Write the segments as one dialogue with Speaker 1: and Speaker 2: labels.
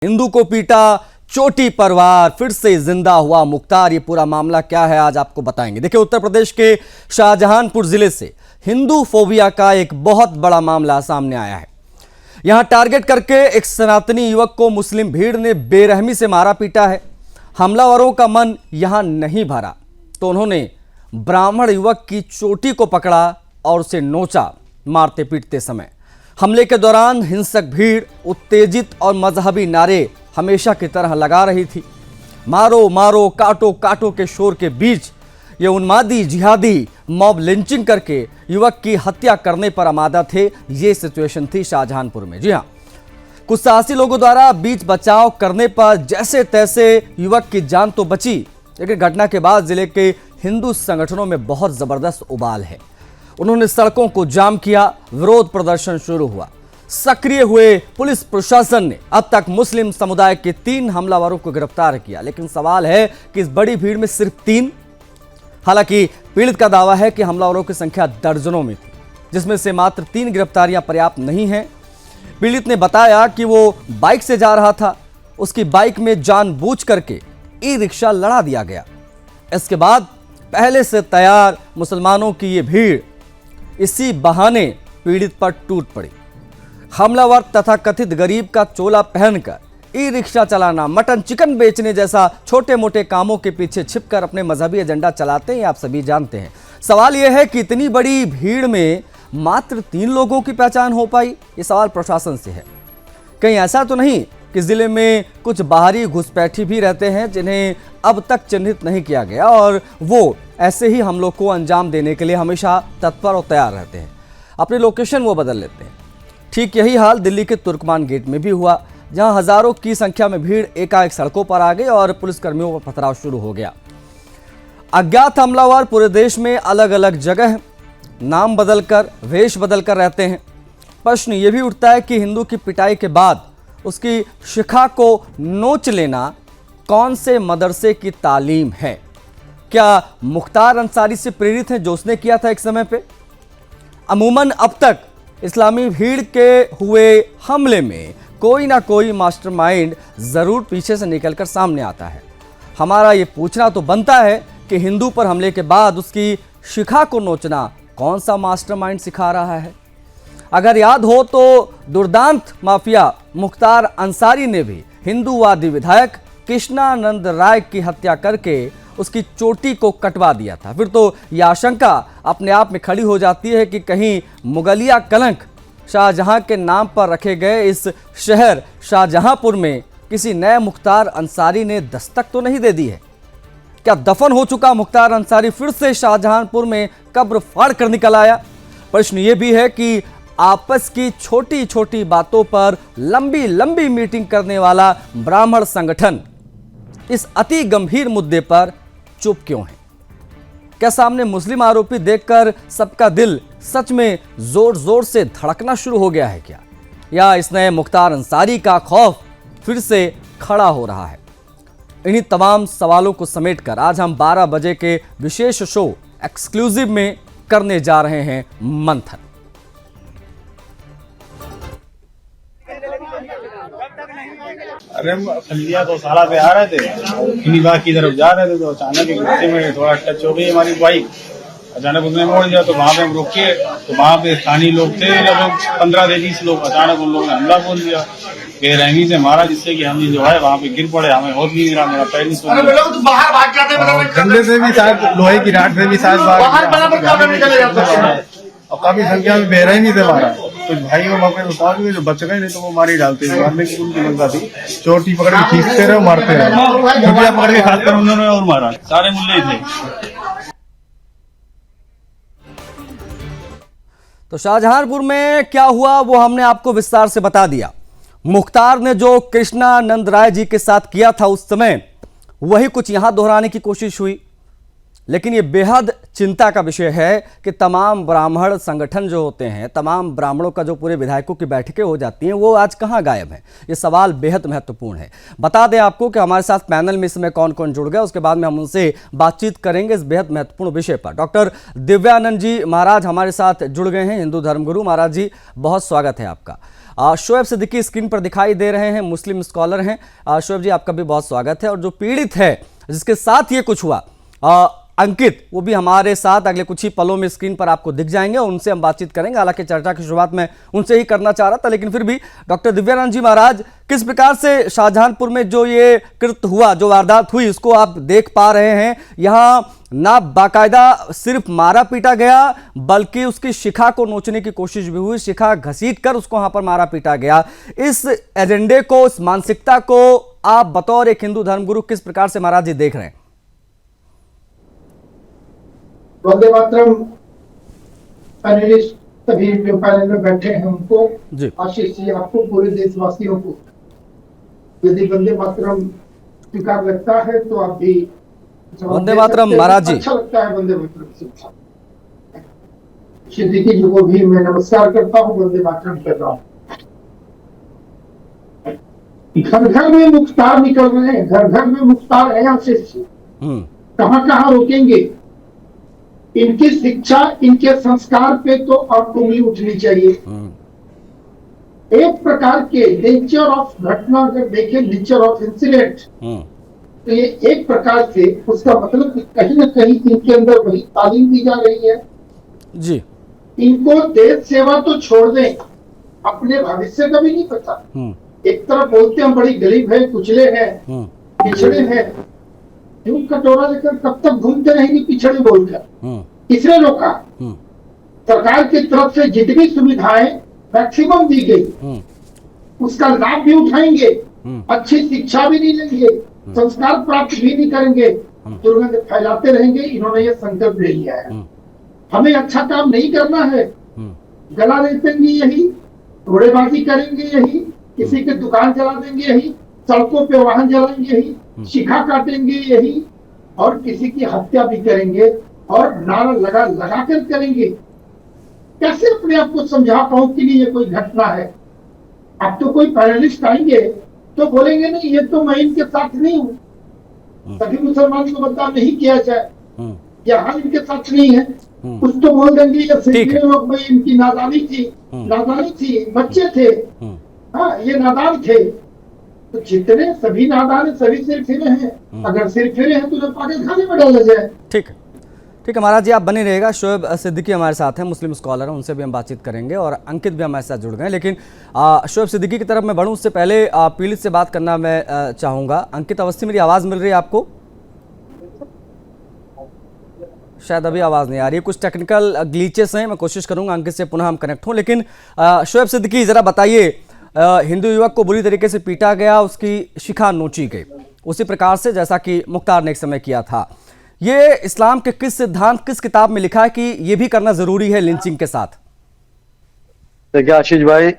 Speaker 1: हिंदू को पीटा, चोटी परिवार फिर से जिंदा हुआ मुख्तार। ये पूरा मामला क्या है आज आपको बताएंगे। देखिए, उत्तर प्रदेश के शाहजहांपुर जिले से हिंदू फोबिया का एक बहुत बड़ा मामला सामने आया है। यहां टारगेट करके एक सनातनी युवक को मुस्लिम भीड़ ने बेरहमी से मारा पीटा है। हमलावरों का मन यहां नहीं भरा तो उन्होंने ब्राह्मण युवक की चोटी को पकड़ा और उसे नोचा। मारते पीटते समय हमले के दौरान हिंसक भीड़ उत्तेजित और मजहबी नारे हमेशा की तरह लगा रही थी। मारो मारो, काटो काटो के शोर के बीच ये उन्मादी जिहादी मॉब लिंचिंग करके युवक की हत्या करने पर आमादा थे। ये सिचुएशन थी शाहजहांपुर में। जी हां, कुछ साहसी लोगों द्वारा बीच बचाव करने पर जैसे तैसे युवक की जान तो बची, लेकिन घटना के बाद जिले के हिंदू संगठनों में बहुत जबरदस्त उबाल है। उन्होंने सड़कों को जाम किया, विरोध प्रदर्शन शुरू हुआ। सक्रिय हुए पुलिस प्रशासन ने अब तक मुस्लिम समुदाय के 3 हमलावरों को गिरफ्तार किया, लेकिन सवाल है कि इस बड़ी भीड़ में सिर्फ 3। हालांकि पीड़ित का दावा है कि हमलावरों की संख्या दर्जनों में थी, जिसमें से मात्र 3 गिरफ्तारियां पर्याप्त नहीं हैं। पीड़ित ने बताया कि वो बाइक से जा रहा था, उसकी बाइक में जानबूझ करके ई रिक्शा लड़ा दिया गया। इसके बाद पहले से तैयार मुसलमानों की ये भीड़ इसी बहाने पीड़ित पर टूट पड़ी। हमलावर तथा कथित गरीब का चोला पहनकर ई रिक्शा चलाना, मटन चिकन बेचने जैसा छोटे मोटे कामों के पीछे छिपकर अपने मजहबी एजेंडा चलाते हैं, आप सभी जानते हैं। सवाल यह है कि इतनी बड़ी भीड़ में मात्र 3 लोगों की पहचान हो पाई। ये सवाल प्रशासन से है। कहीं ऐसा तो नहीं कि जिले में कुछ बाहरी घुसपैठी भी रहते हैं जिन्हें अब तक चिन्हित नहीं किया गया और वो ऐसे ही हमलों को अंजाम देने के लिए हमेशा तत्पर और तैयार रहते हैं, अपनी लोकेशन वो बदल लेते हैं। ठीक यही हाल दिल्ली के तुर्कमान गेट में भी हुआ, जहां हजारों की संख्या में भीड़ एकाएक सड़कों पर आ गई और पुलिसकर्मियों पर पथराव शुरू हो गया। अज्ञात हमलावर पूरे देश में अलग अलग जगह नाम बदलकर, वेश बदलकर रहते हैं। प्रश्न ये भी उठता है कि हिंदू की पिटाई के बाद उसकी शिखा को नोच लेना कौन से मदरसे की तालीम है? क्या मुख्तार अंसारी से प्रेरित है जो उसने किया था एक समय पे? अमूमन अब तक इस्लामी भीड़ के हुए हमले में कोई ना कोई मास्टरमाइंड जरूर पीछे से निकलकर सामने आता है। हमारा ये पूछना तो बनता है कि हिंदू पर हमले के बाद उसकी शिखा को नोचना कौन सा मास्टरमाइंड सिखा रहा है? अगर याद हो तो दुर्दांत माफिया मुख्तार अंसारी ने भी हिंदूवादी विधायक कृष्णानंद राय की हत्या करके उसकी चोटी को कटवा दिया था। फिर तो यह आशंका अपने आप में खड़ी हो जाती है कि कहीं मुगलिया कलंक शाहजहां के नाम पर रखे गए इस शहर शाहजहांपुर में किसी नए मुख्तार अंसारी ने दस्तक तो नहीं दे दी है? क्या दफन हो चुका मुख्तार अंसारी फिर से शाहजहांपुर में कब्र फाड़ कर निकल आया? प्रश्न ये भी है कि आपस की छोटी छोटी बातों पर लंबी लंबी मीटिंग करने वाला ब्राह्मण संगठन इस अति गंभीर मुद्दे पर चुप क्यों है? क्या सामने मुस्लिम आरोपी देखकर सबका दिल सच में जोर जोर से धड़कना शुरू हो गया है क्या? या इस नए मुख्तार अंसारी का खौफ फिर से खड़ा हो रहा है? इन्हीं तमाम सवालों को समेटकर आज हम 12 बजे के विशेष शो एक्सक्लूसिव में करने जा रहे हैं मंथन।
Speaker 2: अरे खलिया तो साला पे आ रहे थे, इन्हीं बाग की तरफ जा रहे थे तो अचानक एक रास्ते में थोड़ा टच हो गई हमारी बाइक। अचानक उसने मोड़ दिया तो वहाँ पे हम रुके तो वहाँ पे स्थानीय लोग थे, लगभग 15 से 20 लोग। अचानक उन लोगों ने हमला बोल दिया, बेरहमी से मारा, जिससे कि हम जो है वहाँ पे गिर पड़े। हमें होश नहीं मिला, मेरा पैर नहीं, डंडे से भी शायद, लोहे की राड से भी शायद और काफी संख्या में बेरहमी से मारा। तो भाई वो मौके पे पहुंच गए, जो बच गए नहीं तो वो मार ही डालते। मारने की उनकी मंशा थी, चोटी पकड़ के खींचते रहे, मारते रहे, चुटिया पकड़ के खासकर उन्होंने और मारा। सारे मुल्ले ही थे।
Speaker 1: तो शाहजहांपुर में क्या हुआ वो हमने आपको विस्तार से बता दिया। मुख्तार ने जो कृष्णानंद राय जी के साथ किया था उस समय, वही कुछ यहां दोहराने की कोशिश हुई। लेकिन ये बेहद चिंता का विषय है कि तमाम ब्राह्मण संगठन जो होते हैं, तमाम ब्राह्मणों का जो पूरे विधायकों की बैठकें हो जाती हैं, वो आज कहाँ गायब हैं? ये सवाल बेहद महत्वपूर्ण है। बता दें आपको कि हमारे साथ पैनल में इस समय कौन कौन जुड़ गया, उसके बाद में हम उनसे बातचीत करेंगे इस बेहद महत्वपूर्ण विषय पर। डॉक्टर दिव्यानंद जी महाराज हमारे साथ जुड़ गए हैं, हिंदू धर्मगुरु। महाराज जी, बहुत स्वागत है आपका। शोएब सिद्दीकी स्क्रीन पर दिखाई दे रहे हैं, मुस्लिम स्कॉलर हैं। शोएब जी, आपका भी बहुत स्वागत है। और जो पीड़ित है जिसके साथ ये कुछ हुआ, अंकित, वो भी हमारे साथ अगले कुछ ही पलों में स्क्रीन पर आपको दिख जाएंगे, उनसे हम बातचीत करेंगे। हालांकि चर्चा की शुरुआत में उनसे ही करना चाह रहा था, लेकिन फिर भी डॉक्टर दिव्यानंद जी महाराज, किस प्रकार से शाहजहांपुर में जो ये कृत्य हुआ, जो वारदात हुई, उसको आप देख पा रहे हैं? यहाँ ना बाकायदा सिर्फ मारा पीटा गया, बल्कि उसकी शिखा को नोचने की कोशिश भी हुई, शिखा घसीटकर उसको वहां पर मारा पीटा गया। इस एजेंडे को, इस मानसिकता को आप बतौर एक हिंदू धर्मगुरु किस प्रकार से महाराज जी देख रहे हैं?
Speaker 3: वंदे मातरम पैनलिस्ट सभी जो पैनल में बैठे हैं उनको आशीष जी, आपको, पूरे देशवासियों को, यदि वंदे मातरम स्वीकार लगता है तो आप भी
Speaker 1: वंदे मातरम महाराज जी। अच्छा
Speaker 3: लगता है वंदे मातरम। सिद्दीकी जी को भी मैं नमस्कार करता हूँ, वंदे मातरम कर रहा हूँ। घर घर में मुख्तार निकल रहे हैं, घर घर में मुख्तार है। आशीष जी कहाँ कहाँ रोकेंगे? इनकी शिक्षा, इनके संस्कार पे तो अब उंगली उठनी चाहिए। एक प्रकार के नेचर ऑफ घटना अगर देखें, नेचर ऑफ इंसिडेंट, तो ये एक प्रकार से उसका मतलब कहीं ना कहीं इनके अंदर वही तालीम दी जा रही है
Speaker 1: जी।
Speaker 3: इनको देश सेवा तो छोड़ दें, अपने भविष्य का भी नहीं पता। एक तरफ बोलते हम बड़ी गरीब है, कुचले हैं, पिछड़े हैं, यूं कटोरा लेकर कब तक घूमते रहेंगे पिछड़े बोलकर? तीसरे लोग का सरकार की तरफ से जितनी सुविधाएं मैक्सिमम दी गई, उसका लाभ भी उठाएंगे, अच्छी शिक्षा भी नहीं लेंगे, संस्कार प्राप्त भी नहीं करेंगे, दुर्गंध फैलाते रहेंगे। इन्होंने ये संकल्प ले लिया है, हमें अच्छा काम नहीं करना है, गला रेतेंगे यही, घोड़ेबाजी करेंगे यही, किसी की दुकान जला देंगे यही, सड़कों पे वाहन जलाएंगे यही, शिखा काटेंगे यही, और किसी की हत्या भी करेंगे, और नारा लगा लगा कर करेंगे। कैसे अपने आप को समझा पाऊं कि ये कोई घटना है? अब तो कोई पैनलिस्ट आएंगे तो बोलेंगे नहीं, ये तो मैं इनके साथ नहीं हूँ, सभी मुसलमान को बदनाम नहीं किया जाए, यहाँ इनके साथ नहीं है। कुछ तो बोल देंगे ये सिर्फ लोग, भाई इनकी नादानी थी, बच्चे थे, हाँ ये नादान थे। तो जितने सभी नादान, सभी सिर फिरे हैं, अगर सिर फिरे हैं तो उन्हें पागल खाने में डाला जाए।
Speaker 1: ठीक है, ठीक है महाराज जी, आप बने रहेगा। शोएब सिद्दीकी हमारे साथ हैं, मुस्लिम स्कॉलर हैं, उनसे भी हम बातचीत करेंगे, और अंकित भी हमारे साथ जुड़ गए। लेकिन शोएब सिद्दीकी की तरफ मैं बढ़ूं उससे पहले पीड़ित से बात करना मैं चाहूँगा। अंकित, अवस्थी मेरी आवाज़ मिल रही है आपको? शायद अभी आवाज़ नहीं आ रही है, कुछ टेक्निकल ग्लीचेस हैं, मैं कोशिश करूँगा अंकित से पुनः हम कनेक्ट हों। लेकिन शोएब सिद्दीकी, ज़रा बताइए, हिंदू युवक को बुरी तरीके से पीटा गया, उसकी शिखा नोची गई, उसी प्रकार से जैसा कि मुख्तार ने एक समय किया था। ये इस्लाम के किस सिद्धांत, किस किताब में लिखा है कि ये भी करना जरूरी है लिंचिंग के साथ?
Speaker 4: देखिए आशीष भाई,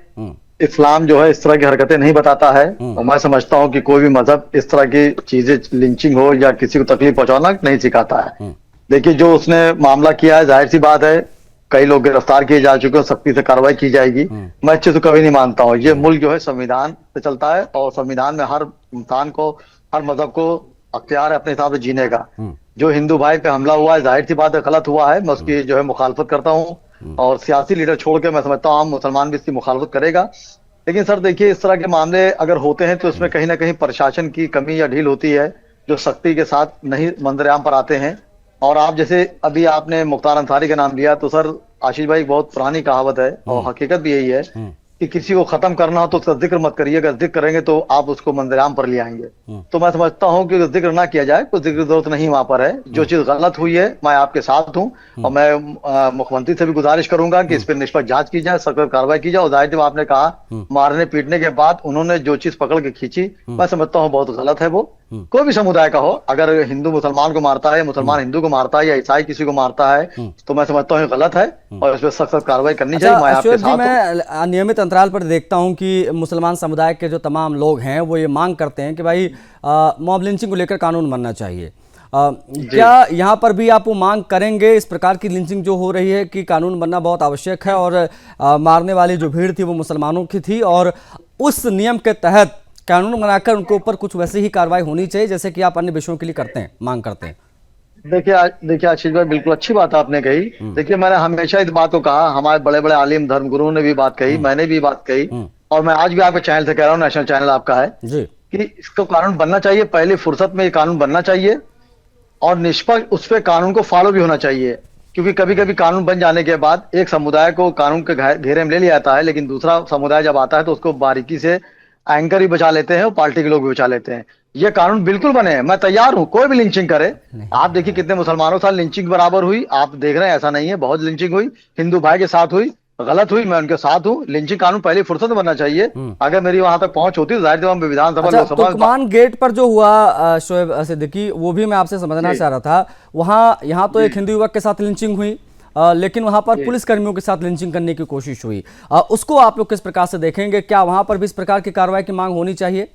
Speaker 4: इस्लाम जो है इस तरह की हरकतें नहीं बताता है, और मैं समझता हूँ कि कोई भी मजहब इस तरह की चीजें, लिंचिंग हो या किसी को तकलीफ पहुंचाना, नहीं सिखाता है। देखिए जो उसने मामला किया है, जाहिर सी बात है कई लोग गिरफ्तार किए जा चुके हैं, सख्ती से कार्रवाई की जाएगी। मैं अच्छे से कभी नहीं मानता हूँ, ये मुल्क जो है संविधान से चलता है, और संविधान में हर इंसान को, हर मजहब को अख्तियार है अपने हिसाब से जीने का। जो हिंदू भाई पे हमला हुआ है, जाहिर सी बात है गलत हुआ है, मैं उसकी जो है मुखालफत करता हूँ, और सियासी लीडर छोड़ के मैं समझता हूँ आम मुसलमान भी इसकी मुखालफत करेगा। लेकिन सर देखिए, इस तरह के मामले अगर होते हैं तो इसमें कहीं ना कहीं प्रशासन की कमी या ढील होती है, जो सख्ती के साथ नहीं मंजरेआम पर आते हैं। और आप जैसे अभी आपने मुख्तार अंसारी का नाम लिया, तो सर आशीष भाई बहुत पुरानी कहावत है, और हकीकत भी यही है कि किसी को खत्म करना हो तो उसका जिक्र मत करिए, अगर जिक्र करेंगे तो आप उसको मंजरेआम पर ले आएंगे। तो मैं समझता हूँ कि जिक्र ना किया जाए, कोई जिक्र की जरूरत नहीं वहां पर है। जो चीज गलत हुई है, मैं आपके साथ हूँ, और मैं मुख्यमंत्री से भी गुजारिश करूंगा कि इस पर निष्पक्ष जांच की जाए, सख्त कार्रवाई की जाए। और जाहिर आपने कहा मारने पीटने के बाद उन्होंने जो चीज पकड़ के खींची, मैं समझता हूँ बहुत गलत है। वो कोई भी समुदाय का हो, अगर हिंदू मुसलमान को मारता है, मुसलमान हिंदू को मारता है, या ईसाई किसी को मारता है, तो मैं समझता हूँ गलत है, और इस पर सख्त कार्रवाई करनी चाहिए। मैं आपके साथ हूं।
Speaker 1: मैं नियमित अंतराल पर देखता हूं कि मुसलमान समुदाय के जो तमाम लोग हैं वो ये मांग करते हैं कि भाई मॉब लिंचिंग को लेकर कानून बनना चाहिए। क्या यहाँ पर भी आप वो मांग करेंगे? इस प्रकार की लिंचिंग जो हो रही है कि कानून बनना बहुत आवश्यक है, और मारने वाली जो भीड़ थी वो मुसलमानों की थी, और उस नियम के तहत कानून बनाकर उनके ऊपर कुछ वैसे ही कार्रवाई होनी चाहिए जैसे कि आप अन्य विषयों के लिए करते हैं, मांग करते हैं।
Speaker 4: देखिए आशीष भाई, बिल्कुल अच्छी बात आपने कही। देखिए मैंने हमेशा इस बात को कहा, हमारे बड़े बड़े आलिम धर्मगुरुओं ने भी बात कही, मैंने भी बात कही और मैं आज भी आपके चैनल से कह रहा हूँ, नेशनल चैनल आपका है,
Speaker 1: जी
Speaker 4: कि इसको कानून बनना चाहिए, पहली फुर्सत में ये कानून बनना चाहिए और निष्पक्ष उस पर कानून को फॉलो भी होना चाहिए। क्योंकि कभी कभी कानून बन जाने के बाद एक समुदाय को कानून के घेरे में ले लिया जाता है, लेकिन दूसरा समुदाय जब आता है तो उसको बारीकी से एंकर भी बचा लेते हैं और पार्टी के लोग भी बचा लेते हैं। ये कानून बिल्कुल बने, मैं तैयार हूं, कोई भी लिंचिंग करे। आप देखिए कितने मुसलमानों के साथ लिंचिंग बराबर हुई, आप देख रहे हैं, ऐसा नहीं है, बहुत लिंचिंग हुई, हिंदू भाई के साथ हुई, गलत हुई, मैं उनके साथ हूँ। लिंचिंग कानून पहली फुर्सत में बनना चाहिए। अगर मेरी वहां तक पहुंच होती तो जाहिर है मैं विधानसभा
Speaker 1: अच्छा,
Speaker 4: लोकसभा
Speaker 1: तुर्कमान गेट पर जो हुआ शोएब सिद्दीकी, वो भी मैं आपसे समझना चाह रहा था। वहाँ यहाँ तो एक हिंदू युवक के साथ लिंचिंग हुई, लेकिन वहां पर पुलिस कर्मियों के साथ लिंचिंग करने की कोशिश हुई। उसको आप लोग किस प्रकार से देखेंगे? क्या वहां पर भी इस प्रकार की कार्रवाई की मांग होनी चाहिए?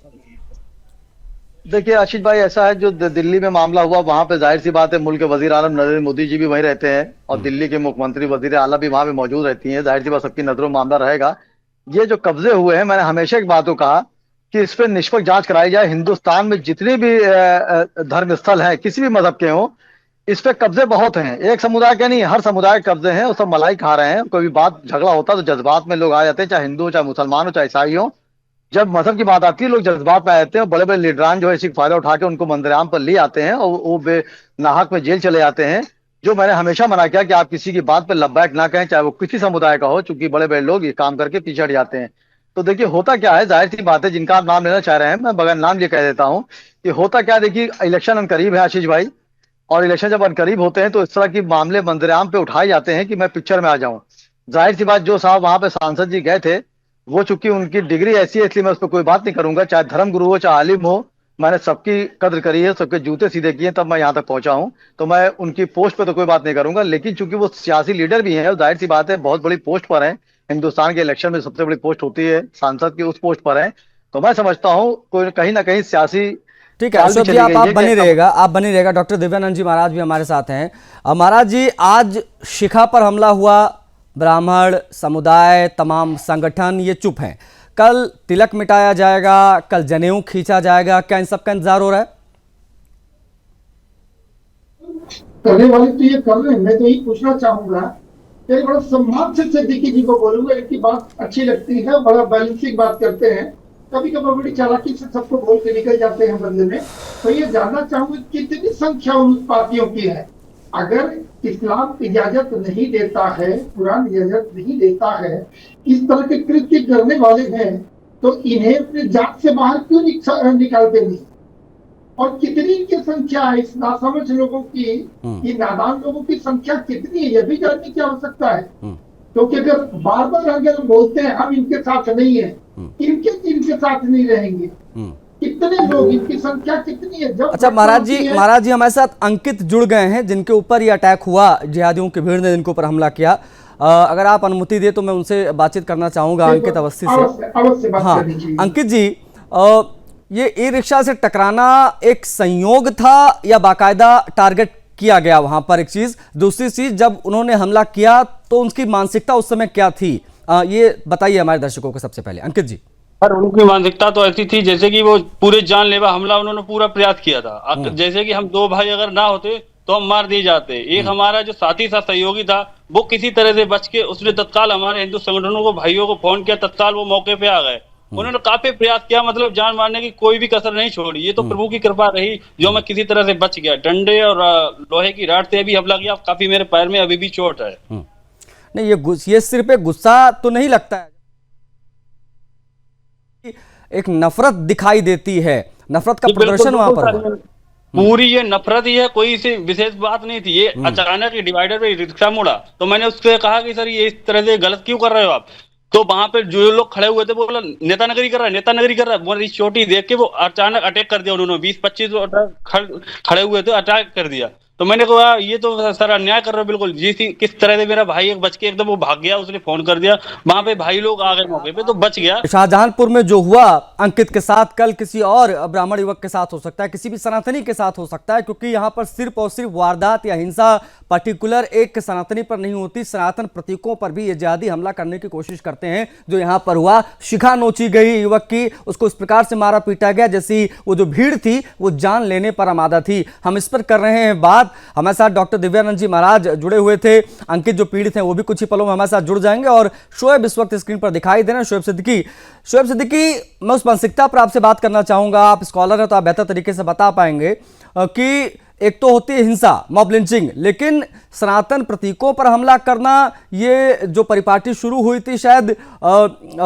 Speaker 4: देखिए आशीष भाई, ऐसा है जो दिल्ली में मामला हुआ, वहां पे जाहिर सी बात है मुल्क के वजीर आलम नरेंद्र मोदी जी भी वहीं रहते हैं और दिल्ली के मुख्यमंत्री वजीर आला भी वहां पे मौजूद रहती हैं, जाहिर सी बात सबकी नजरों में मामला रहेगा। ये जो कब्जे हुए हैं, मैंने हमेशा एक बात को कहा कि इस पर निष्पक्ष जांच कराई जाए। हिंदुस्तान में जितने भी धर्म स्थल हैं, किसी भी मजहब के हों, इस पे कब्जे बहुत हैं, एक समुदाय के नहीं, हर समुदाय के कब्जे हैं, वो सब मलाई खा रहे हैं। कोई बात झगड़ा होता तो जज्बात में लोग आ जाते हैं, चाहे हिंदू हो, चाहे मुसलमान हो, चाहे ईसाई हो। जब मजहब की बात आती है लोग जज्बात में आ जाते हैं, बड़े बड़े लीडरान जो है इसी फायदा उठा के उनको मंदिराम पर ले आते हैं और वो बेनाहक में जेल चले जाते हैं। जो मैंने हमेशा मना किया कि आप किसी की बात पर लब्बैक ना कहें, चाहे वो किसी समुदाय का हो, चूंकि बड़े बड़े लोग ये काम करके पीछे हट जाते हैं। तो देखिए होता क्या है, जाहिर सी बात है, जिनका आप नाम लेना चाह रहे हैं, मैं बगैर नाम ये कह देता हूँ कि होता क्या, देखिए इलेक्शन करीब है आशीष भाई, और इलेक्शन जब करीब होते हैं तो इस तरह की मामले मंदिराम पे उठाए जाते हैं कि मैं पिक्चर में आ जाऊं। जाहिर सी बात, जो साहब वहां पे सांसद जी गए थे, वो चूंकि उनकी डिग्री ऐसी है, इसलिए मैं उस पर कोई बात नहीं करूंगा, चाहे धर्म गुरु हो, चाहे आलिम हो, मैंने सबकी कद्र करी है, सबके जूते सीधे किए, तब मैं यहाँ तक पहुंचा हूं। तो मैं उनकी पोस्ट पे तो कोई बात नहीं करूंगा, लेकिन चूंकि वो सियासी लीडर भी हैं और जाहिर सी बात है बहुत बड़ी पोस्ट पर है, हिंदुस्तान के इलेक्शन में सबसे बड़ी पोस्ट होती है सांसद की, उस पोस्ट पर है, तो मैं समझता हूँ कोई कहीं ना कहीं सियासी।
Speaker 1: ठीक है अशोक जी, आप बने रहेगा, आप बने रहेगा। डॉक्टर दिव्यानंद जी महाराज भी हमारे साथ हैं। महाराज जी, आज शिखा पर हमला हुआ, ब्राह्मण समुदाय, तमाम संगठन ये चुप हैं। कल तिलक मिटाया जाएगा, कल जनेऊ खींचा जाएगा, क्या इन सब का इंतजार हो रहा है?
Speaker 3: करने वाले तो ये कर रहे हैं। मैं तो यही पूछना चाहूंगा, ये बड़ा सम्मान से सिद्दीकी जी को बोलूंगा, इनकी बात अच्छी लगती है, बड़ा बैलेंसिंग बात करते हैं, कभी कभी बड़ी चालाकी से सबको बोल के निकल जाते हैं बदले में। तो ये जानना चाहूंगा कितनी संख्या उन पार्टियों की है। अगर इस्लाम इजाजत नहीं देता है, कुरान इजाजत नहीं देता है, इस तरह के कृत्य करने वाले हैं, तो इन्हें अपने जात से बाहर क्यों निकालते नहीं? और कितनी इनकी संख्या है, इस नासमझ लोगों की, ये नादान लोगों की संख्या कितनी है, यह भी जानने की आवश्यकता है। क्योंकि अगर बार बार अगर बोलते हैं हम इनके साथ नहीं है, इनके साथ नहीं रहेंगे, कितने लोग, इनकी संख्या कितनी है? जब
Speaker 1: अच्छा महाराज जी हमारे साथ अंकित जुड़ गए हैं, जिनके ऊपर ये अटैक हुआ, जिहादियों की भीड़ ने जिनके ऊपर हमला किया। अगर आप अनुमति दे तो मैं उनसे बातचीत करना चाहूंगा, अंकित अवस्थी से।
Speaker 3: अवश्य बात
Speaker 1: हाँ अंकित जी, ये ई रिक्शा से टकराना एक संयोग था या बाकायदा टारगेट किया गया वहां पर? एक चीज, दूसरी चीज, जब उन्होंने हमला किया तो उनकी मानसिकता उस समय क्या थी, ये बताइए हमारे दर्शकों को सबसे पहले। अंकित जी।
Speaker 5: सर, उनकी मानसिकता तो ऐसी थी जैसे कि वो पूरे जानलेवा हमला उन्होंने पूरा प्रयास किया था। जैसे कि हम दो भाई अगर ना होते तो हम मार दिए जाते। एक हमारा जो साथी था, सहयोगी था, वो किसी तरह से बच के उसने तत्काल हमारे हिंदू संगठनों को, भाइयों को फोन किया, तत्काल वो मौके पे आ गए। उन्होंने काफी प्रयास किया, मतलब जान मारने की कोई भी कसर नहीं छोड़ी। ये तो प्रभु की कृपा रही जो मैं किसी तरह से बच गया। डंडे और लोहे की राड से भी हमला किया, काफी मेरे पैर में अभी भी चोट है।
Speaker 1: नहीं, ये सिर्फ एक गुस्सा तो नहीं लगता है, एक नफरत दिखाई देती है, नफरत का प्रदर्शन वहां पर
Speaker 5: पूरी ये नफरत ही है, कोई इसे विशेष बात नहीं थी। ये अचानक डिवाइडर पे रिक्शा मुड़ा तो मैंने उससे कहा कि सर ये इस तरह से गलत क्यों कर रहे हो आप? तो वहां पे जो लोग खड़े हुए थे वो बोला नेता नगरी कर रहा है, नेता नगरी कर रहा है। वो चोटी देख के वो अचानक अटैक कर दिया उन्होंने। 20-25 खड़े हुए थे, अटैक कर दिया। तो मैंने कहा ये तो सर अन्याय कर रहे हो बिल्कुल। किस तरह से मेरा भाई एक बच के एकदम वो भाग गया, उसने फोन कर दिया, वहां पे भाई लोग आ गए मौके पे तो बच गया।
Speaker 1: शाहजहांपुर में जो हुआ अंकित के साथ, कल किसी और ब्राह्मण युवक के साथ हो सकता है, किसी भी सनातनी के साथ हो सकता है, क्योंकि यहाँ पर सिर्फ और सिर्फ वारदात या हिंसा पर्टिकुलर एक सनातनी पर नहीं होती, सनातन प्रतीकों पर भी ये जिहादी हमला करने की कोशिश करते हैं। जो यहाँ पर हुआ, शिखा नोची गई युवक की, उसको इस प्रकार से मारा पीटा गया जैसी वो जो भीड़ थी वो जान लेने पर आमादा थी। हम इस पर कर रहे हैं बात। साथ। हमारे साथ डॉक्टर दिव्यानंद जी महाराज जुड़े हुए थे, अंकित जो पीड़ित हैं वो भी कुछ ही पलों में हमारे साथ जुड़ जाएंगे, और शोएब इस वक्त स्क्रीन पर दिखाई दे रहे हैं, शोएब सिद्दीकी। शोएब सिद्दीकी, मैं उस मानसिकता पर आपसे बात करना चाहूंगा, आप स्कॉलर हैं तो आप बेहतर तरीके से बता पाएंगे कि एक तो होती है हिंसा, मॉब लिंचिंग, लेकिन सनातन प्रतीकों पर हमला करना, ये जो परिपाटी शुरू हुई थी शायद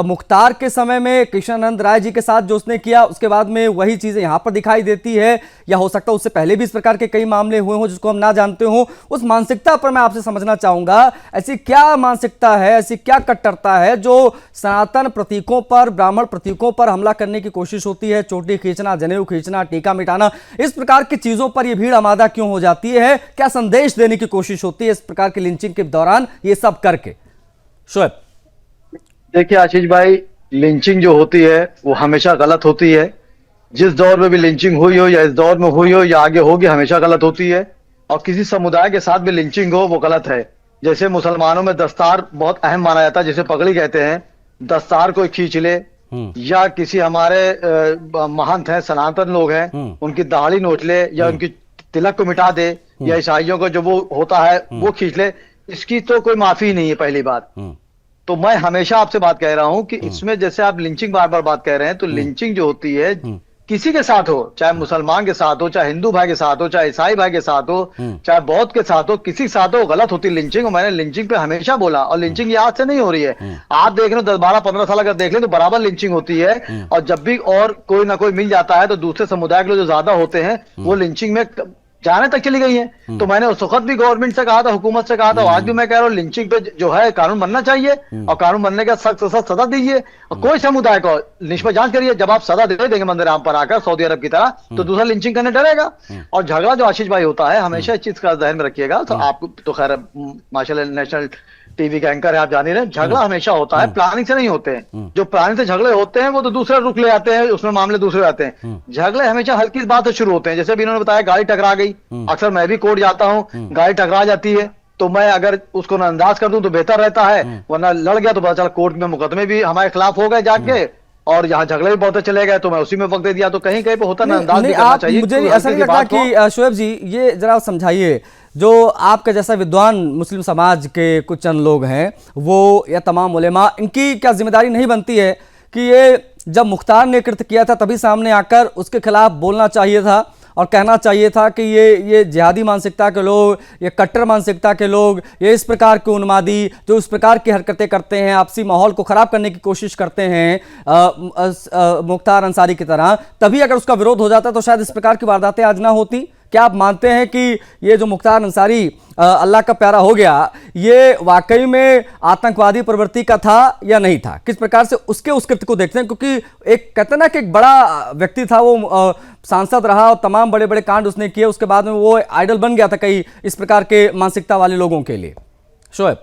Speaker 1: मुख्तार के समय में कृष्णानंद राय जी के साथ जो उसने किया, उसके बाद में वही चीजें यहाँ पर दिखाई देती है, या हो सकता है उससे पहले भी इस प्रकार के कई मामले हुए हों जिसको हम ना जानते हों। उस मानसिकता पर मैं आपसे समझना चाहूंगा, ऐसी क्या मानसिकता है, ऐसी क्या कट्टरता है जो सनातन प्रतीकों पर, ब्राह्मण प्रतीकों पर हमला करने की कोशिश होती है, चोटी खींचना, जनेऊ खींचना, टीका मिटाना, इस प्रकार की चीजों पर यह भीड़ आमादा क्यों हो जाती है? क्या संदेश देने की कोशिश होती है इस प्रकार की लिंचिंग के दौरान ये सब करके? शोएब,
Speaker 4: देखिए आशीष भाई, लिंचिंग जो होती है वो हमेशा गलत होती है। जिस दौर में भी लिंचिंग हुई हो, या इस दौर में हुई हो या आगे होगी, हमेशा गलत होती है। और किसी समुदाय के साथ भी लिंचिंग हो वो गलत है। जैसे मुसलमानों में दस्तार बहुत अहम माना जाता है, जिसे पगड़ी कहते हैं, दस्तार कोई खींच ले, या किसी हमारे महंत हैं, सनातन लोग हैं, उनकी दाढ़ी नोच ले, या उनकी तिलक को मिटा दे, या ईसाइयों को जो वो होता है वो खींच ले, इसकी तो कोई माफी नहीं है। पहली बात तो मैं हमेशा आपसे बात कह रहा हूं कि इसमें जैसे आप लिंचिंग बार बार बात कह रहे हैं, तो लिंचिंग जो होती है किसी के साथ हो, चाहे मुसलमान के साथ हो, चाहे हिंदू भाई के साथ हो, चाहे ईसाई भाई के साथ हो, चाहे बौद्ध के साथ हो, किसी के साथ हो, गलत होती लिंचिंग। और मैंने लिंचिंग पे हमेशा बोला, और लिंचिंग ये आज से नहीं हो रही है। आप देख रहे हो 10-12-15 साल अगर देख लें तो बराबर लिंचिंग होती है। और जब भी और कोई ना कोई मिल जाता है तो दूसरे समुदाय के लोग जो ज्यादा होते हैं वो लिंचिंग में जाने तक चली गई है। तो मैंने उस वक्त भी गवर्नमेंट से कहा था, हुकूमत से कहा था, आज भी मैं कह रहा हूँ लिंचिंग पे जो है कानून बनना चाहिए, और कानून बनने का सख्त सख्त सजा दीजिए। और कोई समुदाय को निष्पक्ष जांच करिए, जब आप सजा दे देंगे मंदिर राम पर आकर सऊदी अरब की तरह, तो दूसरा लिंचिंग करने डरेगा। और झगड़ा जो आशीष भाई होता है, हमेशा इस चीज का ध्यान में रखिएगा। तो आप तो खैर माशाल्लाह नेशनल टीवी का एंकर है, आप जान ही रहे, झगड़ा हमेशा होता है, प्लानिंग से नहीं होते हैं। जो प्लानिंग से झगड़े होते हैं वो तो दूसरा रुख ले आते हैं, उसमें मामले दूसरे आते हैं। झगड़े हमेशा हल्की बात से शुरू होते हैं। जैसे भी इन्होंने बताया गाड़ी टकरा गई, अक्सर मैं भी कोर्ट जाता हूँ, गाड़ी टकरा जाती है तो मैं अगर उसको नजरअंदाज कर दूं तो बेहतर रहता है, वरना लड़ गया तो पता चला कोर्ट में मुकदमे भी हमारे खिलाफ हो गए जाके, और यहाँ झगड़े भी बहुत चले गए, तो मैं उसी में वक्त दे दिया। तो कहीं कहीं पे होता है नजरअंदाज भी करना चाहिए।
Speaker 1: मुझे ऐसा नहीं लगता कि शोएब जी, ये जरा समझाइए, जो आपका जैसा विद्वान मुस्लिम समाज के कुछ चंद लोग हैं, वो या तमाम उलेमा, इनकी क्या जिम्मेदारी नहीं बनती है कि ये जब मुख्तार ने कृत्य किया था तभी सामने आकर उसके खिलाफ बोलना चाहिए था और कहना चाहिए था कि ये जिहादी मानसिकता के लोग, ये कट्टर मानसिकता के लोग, ये इस प्रकार के उन्मादी जो इस प्रकार की हरकतें करते हैं, आपसी माहौल को खराब करने की कोशिश करते हैं मुख्तार अंसारी की तरह, तभी अगर उसका विरोध हो जाता तो शायद इस प्रकार की वारदातें आज ना होती। क्या आप मानते हैं कि ये जो मुख्तार अंसारी अल्लाह का प्यारा हो गया, ये वाकई में आतंकवादी प्रवृत्ति का था या नहीं था? किस प्रकार से उसके उस कृत्य को देखते हैं? क्योंकि एक कहते ना कि एक बड़ा व्यक्ति था, वो सांसद रहा और तमाम बड़े बड़े कांड उसने किए, उसके बाद में वो आइडल बन गया था कई इस प्रकार के मानसिकता वाले लोगों के लिए। शोएब,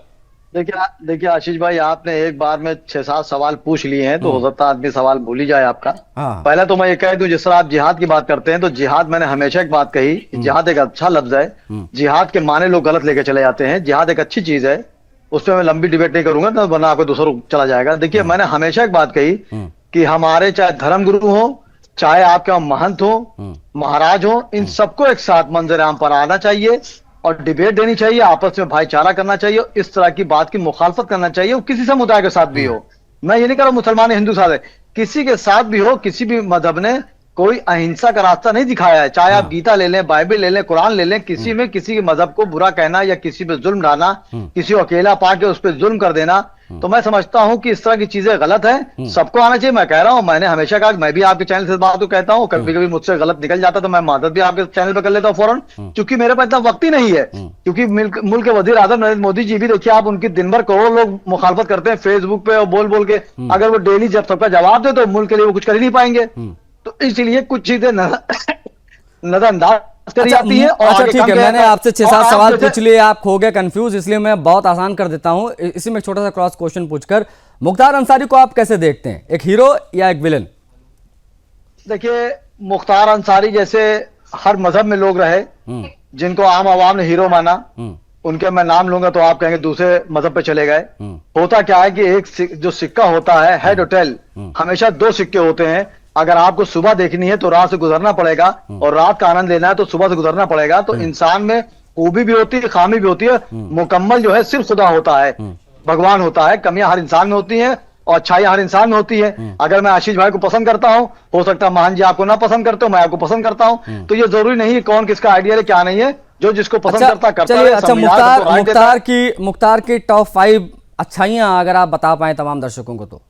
Speaker 4: देखिए आशीष भाई, आपने एक बार में 6-7 सवाल पूछ लिए हैं, तो हो सकता है आदमी सवाल भूल ही जाए आपका। पहले तो मैं ये कह दूं, जिस तरह आप जिहाद की बात करते हैं, तो जिहाद मैंने हमेशा एक बात कही, जिहाद एक अच्छा लफ्ज है। जिहाद के माने लोग गलत लेके चले जाते हैं। जिहाद एक अच्छी चीज है, उस पर मैं लंबी डिबेट नहीं करूंगा, तो वरना आपको दूसरा चला जाएगा। देखिए, मैंने हमेशा एक बात कही कि हमारे चाहे धर्म गुरु हो, चाहे आपके महंत हो, महाराज हो, इन सबको एक साथ मंजर आम पर आना चाहिए और डिबेट देनी चाहिए, आपस में भाईचारा करना चाहिए, इस तरह की बात की मुखालफत करना चाहिए। वो किसी समुदाय के साथ भी हो, मैं ये नहीं कह रहा मुसलमान हिंदू साथ है, किसी के साथ भी हो, किसी भी मजहब ने कोई अहिंसा का रास्ता नहीं दिखाया है। चाहे आप गीता ले लें, बाइबल ले लें, कुरान ले लें, किसी में किसी के मजहब को बुरा कहना या किसी पे जुल्म डालना, किसी को अकेला पाके उस पर जुल्म कर देना, तो मैं समझता हूं कि इस तरह की चीजें गलत है। सबको आना चाहिए। मैं कह रहा हूं, मैंने हमेशा कहा, मैं भी आपके चैनल से बात कहता हूं, कभी कभी मुझसे गलत निकल जाता तो मैं मदद भी आपके चैनल पर कर लेता हूं फौरन, क्योंकि मेरे पास इतना वक्त ही नहीं है। क्योंकि मुल्क के वजीर आजम नरेंद्र मोदी जी भी देखिए आप, उनकी दिन भर करोड़ों लोग मुखालफत करते हैं फेसबुक पे और बोल बोल के, अगर वो डेली जब सबका जवाब दे तो मुल्क के लिए वो कुछ कर ही नहीं पाएंगे। तो इसलिए कुछ चीजें नजरअंदाज करी जाती है।
Speaker 1: अच्छा ठीक है, मैंने आपसे 6-7 सवाल पूछ लिए, आप हो गए कंफ्यूज, इसलिए मैं बहुत आसान कर देता हूं। इसी में एक छोटा सा क्रॉस क्वेश्चन पूछकर, मुख्तार अंसारी को आप कैसे देखते हैं, एक हीरो या एक विलन?
Speaker 4: देखिए, मुख्तार अंसारी जैसे हर मजहब में लोग रहे, जिनको आम आवाम ने हीरो माना, उनके मैं नाम लूंगा तो आप कहेंगे दूसरे मजहब पे चले गए। होता क्या है कि एक जो सिक्का होता है, हेड और टेल, हमेशा 2 सिक्के होते हैं। अगर आपको सुबह देखनी है तो रात से गुजरना पड़ेगा, और रात का आनंद लेना है तो सुबह से गुजरना पड़ेगा। तो इंसान में खूबी भी होती है, खामी भी होती है। मुकम्मल जो है सिर्फ खुदा होता है, भगवान होता है। कमियां हर इंसान में होती हैं और अच्छाइयां हर इंसान में होती है। अगर मैं आशीष भाई को पसंद करता हूं, हो सकता है महान जी आपको ना पसंद करते हो, मैं आपको पसंद करता हूं। तो ये जरूरी नहीं है कौन किसका आइडिया है क्या नहीं है, जो जिसको पसंद करता
Speaker 1: चलिए,
Speaker 4: है।
Speaker 1: अच्छा मुख्तार की टॉप 5 अच्छाइयां अगर आप बता पाए तमाम दर्शकों को तो।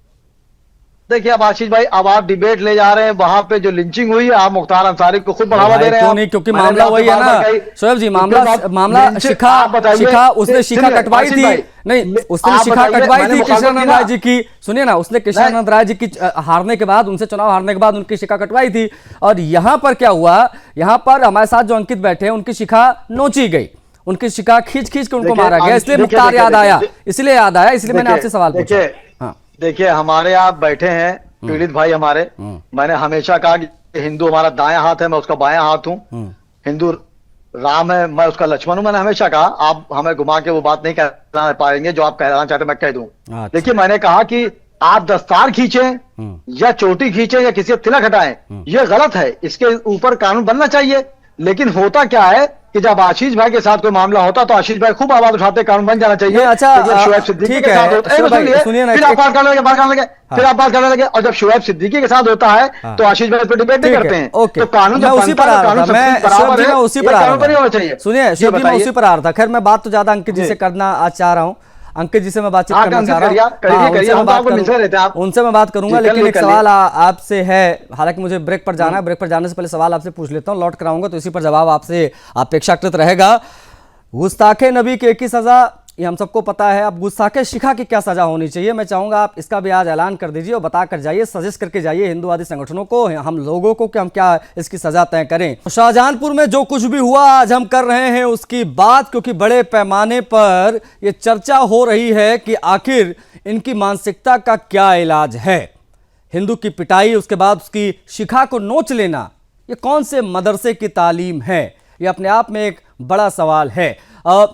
Speaker 4: देखिए अब आशीष भाई, अब आप डिबेट ले जा रहे हैं, वहां पे जो लिंचिंग हुई है, आप मुख्तार अंसारी को खुद बढ़ावा दे रहे हैं।
Speaker 1: क्यों नहीं, क्योंकि मामला वही है ना शोएब जी, मामला शिखा उसने शिखा कटवाई थी, नहीं उसने शिखा कटवाई थी कृष्णानंद राय जी की। सुनिए ना, उसने कृष्णानंद राय जी की हारने के बाद, उनसे चुनाव हारने के बाद उनकी शिखा कटवाई थी। और यहां पर क्या हुआ, यहां पर हमारे साथ जो अंकित बैठे हैं उनकी शिखा नोची गई, उनकी शिखा खींच के उनको मारा गया। इसलिए मुख्तार याद आया, इसलिए मैंने आपसे सवाल पूछा। हाँ
Speaker 4: देखिए हमारे यहाँ बैठे हैं पीड़ित भाई हमारे। मैंने हमेशा कहा कि हिंदू हमारा दायां हाथ है, मैं उसका बायां हाथ हूँ। हिंदू राम है, मैं उसका लक्ष्मण हूं। मैंने हमेशा कहा, आप हमें घुमा के वो बात नहीं कहना पाएंगे जो आप कहना चाहते मैं कह दूं। देखिए मैंने कहा कि आप दस्तार खींचें या चोटी खींचें या किसी तिलक हटाएं, ये गलत है, इसके ऊपर कानून बनना चाहिए। लेकिन होता क्या है कि जब आशीष भाई के साथ कोई मामला होता तो आशीष भाई खूब आवाज उठाते, कानून बन जाना चाहिए।
Speaker 1: अच्छा
Speaker 4: शुएब सिद्दीकी के साथ होता है, फिर आप बात करने लगे, फिर आप बात करने लगे। और जब शुएब सिद्दीकी के साथ होता है तो आशीष भाई पर डिबेट नहीं करते हैं। तो कानून जब
Speaker 1: उसी पर आ रहा था, मैं उसी पर आ रहा था। सुनिए शुएब जी, मैं उसी पर आ रहा था। खैर मैं बात तो ज्यादा अंकित जी से करना आज चाह रहा हूँ, अंकित जी से मैं बातचीत करना चाह रहा हूँ, उनसे मैं बात करूंगा। लेकिन एक सवाल आपसे है, हालांकि मुझे ब्रेक पर जाना है, ब्रेक पर जाने से पहले सवाल आपसे पूछ लेता हूँ, लौट कर आऊंगा तो इसी पर जवाब आपसे अपेक्षाकृत रहेगा। गुस्ताखे नबी की एक ही सजा, ये हम सबको पता है। अब गुस्ताखे शिखा की क्या सजा होनी चाहिए, मैं चाहूंगा आप इसका भी आज ऐलान कर दीजिए और बता कर जाइए, सजेस्ट करके जाइए हिंदूवादी संगठनों को, हम लोगों को, कि हम क्या इसकी सजा तय करें। शाहजहांपुर में जो कुछ भी हुआ आज हम कर रहे हैं उसकी बात, क्योंकि बड़े पैमाने पर यह चर्चा हो रही है कि आखिर इनकी मानसिकता का क्या इलाज है। हिंदू की पिटाई, उसके बाद उसकी शिखा को नोच लेना, ये कौन से मदरसे की तालीम है, ये अपने आप में एक बड़ा सवाल है।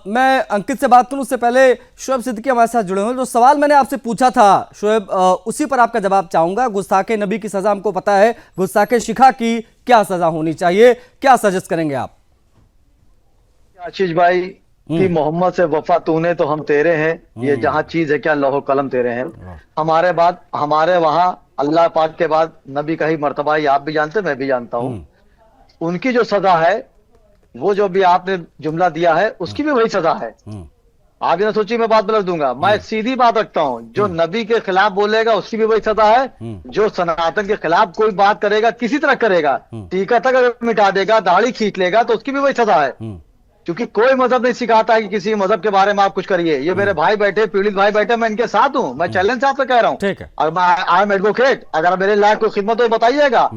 Speaker 1: मैं अंकित से बात करूं उससे पहले शुएब सिद्दीकी हमारे साथ जुड़े हुए। जो सवाल मैंने आपसे पूछा था शुएब, उसी पर आपका जवाब चाहूंगा। गुस्ताखे नबी की सजा हमको पता है, गुस्ताखे शिखा की क्या सजा होनी चाहिए, क्या सजेस्ट करेंगे आप?
Speaker 4: आशीष भाई कि मोहम्मद से वफा तूने तो हम तेरे हैं, ये जहां चीज है क्या लौह कलम तेरे हैं। हमारे वहां अल्लाह पाक के बाद नबी का ही मर्तबा है, आप भी जानते मैं भी जानता हूँ। उनकी जो सजा है, वो जो भी आपने जुमला दिया है उसकी भी वही सजा है। आप ये ना सोचिए मैं बात बदल दूंगा, मैं सीधी बात रखता हूँ। जो नबी के खिलाफ बोलेगा उसकी भी वही सजा है, जो सनातन के खिलाफ कोई बात करेगा, किसी तरह करेगा, टीका तक अगर मिटा देगा, दाढ़ी खींच लेगा, तो उसकी भी वही सजा है। क्योंकि कोई मजहब नहीं सिखाता है कि किसी मजहब के बारे में आप कुछ करिए। ये मेरे भाई बैठे, पीड़ित भाई बैठे, मैं इनके साथ हूँ, मैं चैलेंज से आपसे कह रहा हूँ। और आई एम एडवोकेट, अगर मेरे लायक कोई खिदमत हो बताइएगा।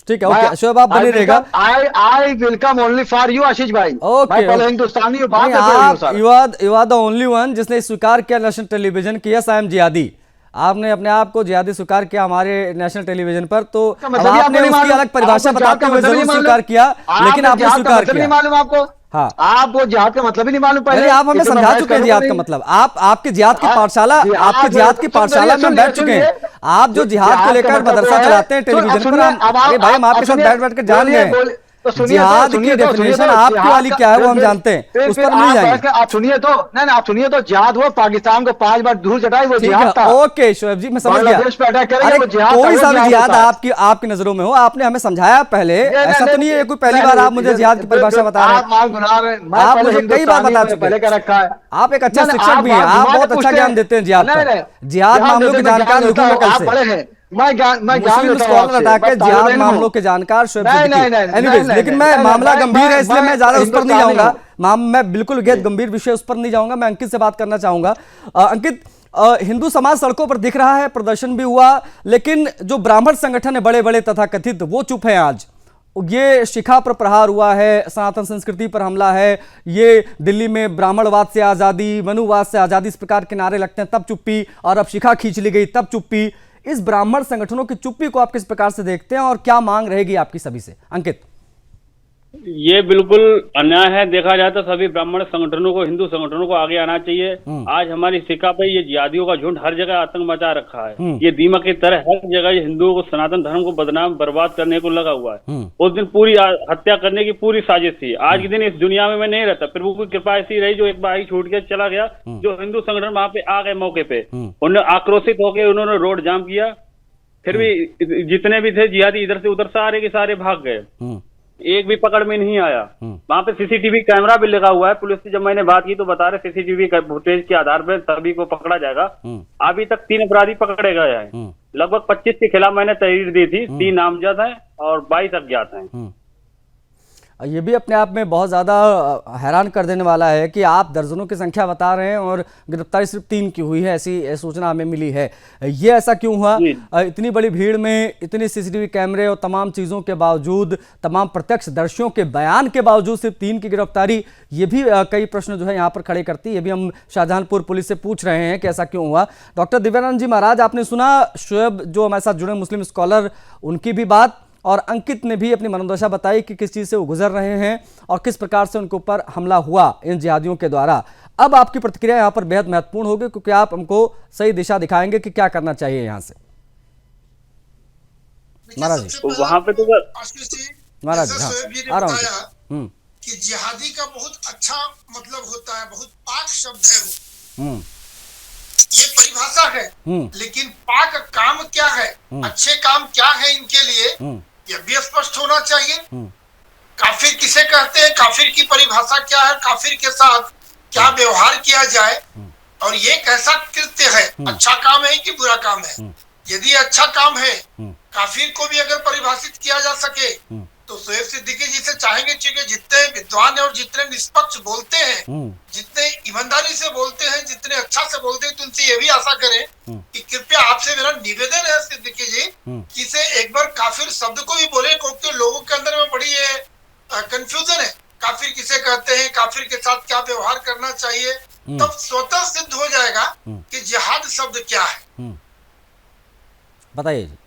Speaker 1: ठीक है, ओके शुएब आप बने रहेगा।
Speaker 4: I welcome only for you Ashish भाई।
Speaker 1: ओके,
Speaker 4: मैं हिंदुस्तानी हूं, but
Speaker 1: you are the only one जिसने स्वीकार किया नेशनल टेलीविजन की यस आई एम जिहादी। आपने अपने आप को जिहादी स्वीकार किया हमारे नेशनल टेलीविजन पर, तो आपने उसकी अलग परिभाषा बताते हुए जरूर स्वीकार किया, लेकिन आपने स्वीकार किया।
Speaker 4: मालूम आपको? हाँ, आपको जिहाद का मतलब ही नहीं मालूम। पहले
Speaker 1: आप हमें समझा चुके हैं जिहाद का मतलब। आपके जिहाद की पाठशाला, आपके जिहाद की पाठशाला में बैठ चुके हैं। आप जो जिहाद को लेकर मदरसा चलाते हैं टेलीविजन पर, अरे भाई हम आपके साथ बैठ कर जान गए। जिहाद की डेफिनेशन आपकी वाली क्या है वो हम जानते हैं, उस पर नहीं जाएंगे।
Speaker 4: आप सुनिए तो, नहीं आप सुनिए तो, जिहाद वो पाकिस्तान को 5 बार धूल चटाई, वो जिहाद था।
Speaker 1: ओके शुएब जी मैं समझ गया। अरे कोई सा भी जिहाद आपकी नजरों में हो, आपने हमें समझाया पहले, ऐसा तो नहीं है कोई पहली बार आप मुझे जिहाद की परिभाषा बता रहे हैं। आप मुझे कई बार बता चुके हैं, आप एक अच्छा शिक्षक भी हैं, आप बहुत अच्छा ज्ञान देते हैं जिहाद पर। जिहाद मामलों के जानकार लिखूंगा कल से, जिहाद मामलों के जानकार शुएब सिद्दीकी। लेकिन मैं मामला गंभीर है इसलिए मैं ज्यादा उस पर नहीं जाऊंगा, मैं बिल्कुल गंभीर विषय उस पर नहीं जाऊंगा। मैं अंकित से बात करना चाहूंगा। अंकित, हिंदू समाज सड़कों पर दिख रहा है, प्रदर्शन भी हुआ, लेकिन जो ब्राह्मण संगठन है बड़े बड़े तथाकथित, वो चुप है। आज ये शिखा पर प्रहार हुआ है, सनातन संस्कृति पर हमला है, ये दिल्ली में ब्राह्मणवाद से आजादी, मनुवाद से आजादी, इस प्रकार के नारे लगते हैं तब चुप्पी, और अब शिखा खींच ली गई तब चुप्पी। इस ब्राह्मण संगठनों की चुप्पी को आप किस प्रकार से देखते हैं और क्या मांग रहेगी आपकी सभी से? अंकित।
Speaker 5: ये बिल्कुल अन्याय है। देखा जाए तो सभी ब्राह्मण संगठनों को, हिंदू संगठनों को आगे आना चाहिए। आज हमारी सिक्का पे ये जिहादियों का झुंड हर जगह आतंक मचा रखा है। ये दीमक की तरह हर जगह ये हिंदुओं को, सनातन धर्म को बदनाम बर्बाद करने को लगा हुआ है। उस दिन पूरी हत्या करने की पूरी साजिश थी। आज के दिन इस दुनिया में मैं नहीं रहता। प्रभु की कृपा ऐसी रही, जो एक बार छूट के चला गया। जो हिंदू संगठन वहां पे आ गए मौके पे, उन्होंने आक्रोशित होकर उन्होंने रोड जाम किया। फिर भी जितने भी थे जिहादी इधर से उधर सारे के सारे भाग गए, एक भी पकड़ में नहीं आया। वहां पे सीसीटीवी कैमरा भी लगा हुआ है। पुलिस से जब मैंने बात की तो बता रहे सीसीटीवी फुटेज के आधार पर सभी को पकड़ा जाएगा। अभी तक 3 अपराधी पकड़े गए हैं। लगभग 25 के खिलाफ मैंने तहरीर दी थी। 3 नामजद हैं और 22 अज्ञात हैं।
Speaker 1: ये भी अपने आप में बहुत ज़्यादा हैरान कर देने वाला है कि आप दर्जनों की संख्या बता रहे हैं और गिरफ्तारी सिर्फ 3 की हुई है, ऐसी सूचना हमें मिली है। ये ऐसा क्यों हुआ? इतनी बड़ी भीड़ में, इतनी सीसीटीवी कैमरे और तमाम चीज़ों के बावजूद, तमाम प्रत्यक्षदर्शियों के बयान के बावजूद सिर्फ 3 की गिरफ्तारी, ये भी कई प्रश्न जो है यहाँ पर खड़े करती है। ये भी हम शाहजहांपुर पुलिस से पूछ रहे हैं कि ऐसा क्यों हुआ। डॉक्टर दिव्यानंद जी महाराज, आपने सुना शोएब जो हमारे साथ जुड़े मुस्लिम स्कॉलर, उनकी भी बात, और अंकित ने भी अपनी मनोदशा बताई कि किस चीज़ से वो गुजर रहे हैं और किस प्रकार से उनके ऊपर हमला हुआ इन जिहादियों के द्वारा। अब आपकी प्रतिक्रिया यहाँ पर बेहद महत्वपूर्ण होगी, क्योंकि आप हमको सही दिशा दिखाएंगे कि क्या करना चाहिए यहाँ से। महाराज जी,
Speaker 5: वहाँ पे तो
Speaker 1: महाराज जी, हाँ, आ रहा हूँ
Speaker 6: कि जिहादी का बहुत अच्छा मतलब होता है, बहुत पाक शब्द है वो, ये परिभाषा है। लेकिन पाक काम क्या है, अच्छे काम क्या है इनके लिए, यह भी स्पष्ट होना चाहिए। काफिर किसे कहते हैं, काफिर की परिभाषा क्या है, काफिर के साथ क्या व्यवहार किया जाए, और ये कैसा कृत्य है, अच्छा काम है कि बुरा काम है। यदि अच्छा काम है, काफिर को भी अगर परिभाषित किया जा सके तो शोएब सिद्दीकी जी से चाहेंगे, क्योंकि जितने विद्वान है और जितने निष्पक्ष बोलते हैं, जितने ईमानदारी से बोलते हैं, जितने अच्छा से बोलते हैं, तो उनसे ये भी आशा करें कि कृपया आपसे मेरा निवेदन है सिद्दीकी जी कि इसे एक बार काफिर शब्द को भी बोले, क्योंकि लोगों के अंदर में बड़ी ये कंफ्यूजन है। काफिर किसे कहते हैं, काफिर के साथ क्या व्यवहार करना चाहिए, तब स्वतः सिद्ध हो जाएगा कि जिहाद शब्द क्या है।
Speaker 1: बताइए जी